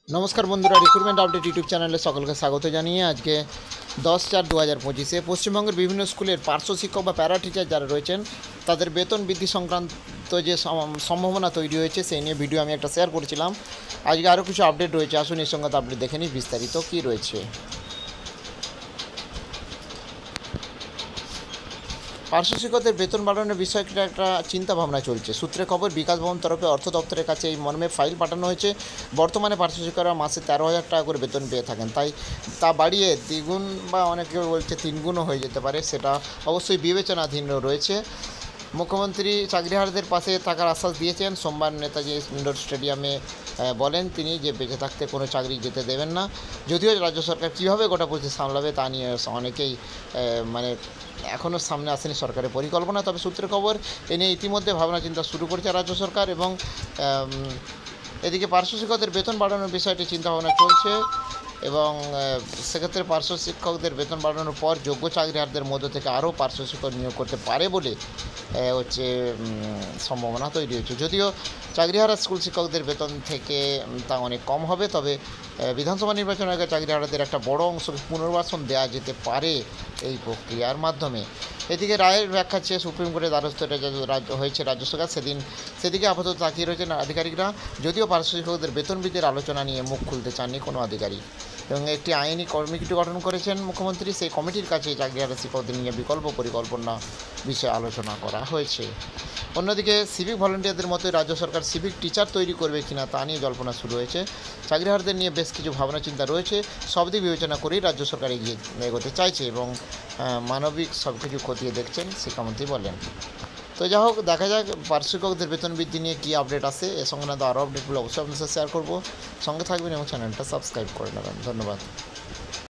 नमस्कार बंधुरा recruitment update YouTube channel सकल के स्वागत जानिए आज के 10/4/2025 पश्चिमबंगेर विभिन्न स्कूलेर पार्श्व शिक्षक बा पैरा टीचार যারা রয়েছেন তাদের বেতন বৃদ্ধি সংক্রান্ত যে সম্ভাবনা তৈরি হয়েছে সেই নিয়ে ভিডিও আমি একটা শেয়ার করেছিলাম। আজকে আরও কিছু আপডেট রয়েছে, আসুন এর সঙ্গে আপডেট দেখে নিই বিস্তারিত কী রয়েছে। পার্শ্ব শিক্ষকদের বেতন বাড়ানোর বিষয়টা একটা চিন্তা ভাবনা চলছে। সূত্রে খবর, বিকাশ ভবন তরফে অর্থ দপ্তরের কাছে এই মর্মে ফাইল পাঠানো হয়েছে। বর্তমানে পার্শ্ব শিক্ষকরা মাসে 13,000 টাকা করে বেতন পেয়ে থাকেন, তাই তা বাড়িয়ে দ্বিগুণ বা অনেকে বলছে তিনগুণও হয়ে যেতে পারে, সেটা অবশ্যই বিবেচনাধীন রয়েছে। মুখ্যমন্ত্রী চাকরিহারাদের পাশে থাকার আশ্বাস দিয়েছেন। সোমবার নেতাজি ইন্ডোর স্টেডিয়ামে বলেন তিনি যে বেঁচে থাকতে কোনো চাকরি যেতে দেবেন না। যদিও রাজ্য সরকার কীভাবে গোটা পরিস্থিতি সামলাবে তা নিয়ে অনেকেই মানে এখনও সামনে আসেনি সরকারের পরিকল্পনা। তবে সূত্রের খবর, এ নিয়ে ইতিমধ্যে ভাবনা চিন্তা শুরু করেছে রাজ্য সরকার এবং এদিকে পার্শ্ব শিক্ষকদের বেতন বাড়ানোর বিষয়টি চিন্তাভাবনা চলছে এবং সেক্ষেত্রে পার্শ্ব শিক্ষকদের বেতন বাড়ানোর পর যোগ্য চাকরিহারদের মধ্য থেকে আরও পার্শ্ব শিক্ষক নিয়োগ করতে পারে বলে সম্ভাবনা তৈরি হয়েছে। যদিও চাকরিহারা স্কুল শিক্ষকদের বেতন থেকে তা অনেক কম হবে, তবে বিধানসভা নির্বাচনের আগে চাকরিহারাদের একটা বড় অংশকে পুনর্বাসন দেওয়া যেতে পারে এই প্রক্রিয়ার মাধ্যমে। এদিকে রায়ের ব্যাখ্যা চেয়ে সুপ্রিম কোর্টের দ্বারস্থ হয়েছে রাজ্য সরকার। সেদিকে আপাতত তাকিয়ে রয়েছেন আধিকারিকরা। যদিও পার্শ্ব শিক্ষকদের বেতন বৃদ্ধির আলোচনা নিয়ে মুখ খুলতে চাননি কোনো আধিকারিক এবং একটি আইনি কমিটি গঠন করেছেন মুখ্যমন্ত্রী। সেই কমিটির কাছে চাকরিহারা শিক্ষকদের নিয়ে বিকল্প পরিকল্পনা বিষয়ে আলোচনা করা হয়েছে। অন্যদিকে সিভিক ভলান্টিয়ারদের মতোই রাজ্য সরকার সিভিক টিচার তৈরি করবে কিনা তা নিয়ে জল্পনা শুরু হয়েছে। চাকরিহারাদের নিয়ে বেশ কিছু ভাবনা চিন্তা রয়েছে, সব দিক বিবেচনা করেই রাজ্য সরকার এগোতে চাইছে এবং মানবিক সব কিছু খতিয়ে দেখছেন শিক্ষামন্ত্রী বলেন। তো যাই হোক, দেখা যাক পার্শ্ব শিক্ষকদের বেতন বৃদ্ধি নিয়ে কী আপডেট আসে। এ সংক্রান্ত আরও আপডেটগুলো অবশ্যই আপনার সাথে শেয়ার করবো। সঙ্গে থাকবেন এবং চ্যানেলটা সাবস্ক্রাইব করে নেবেন। ধন্যবাদ।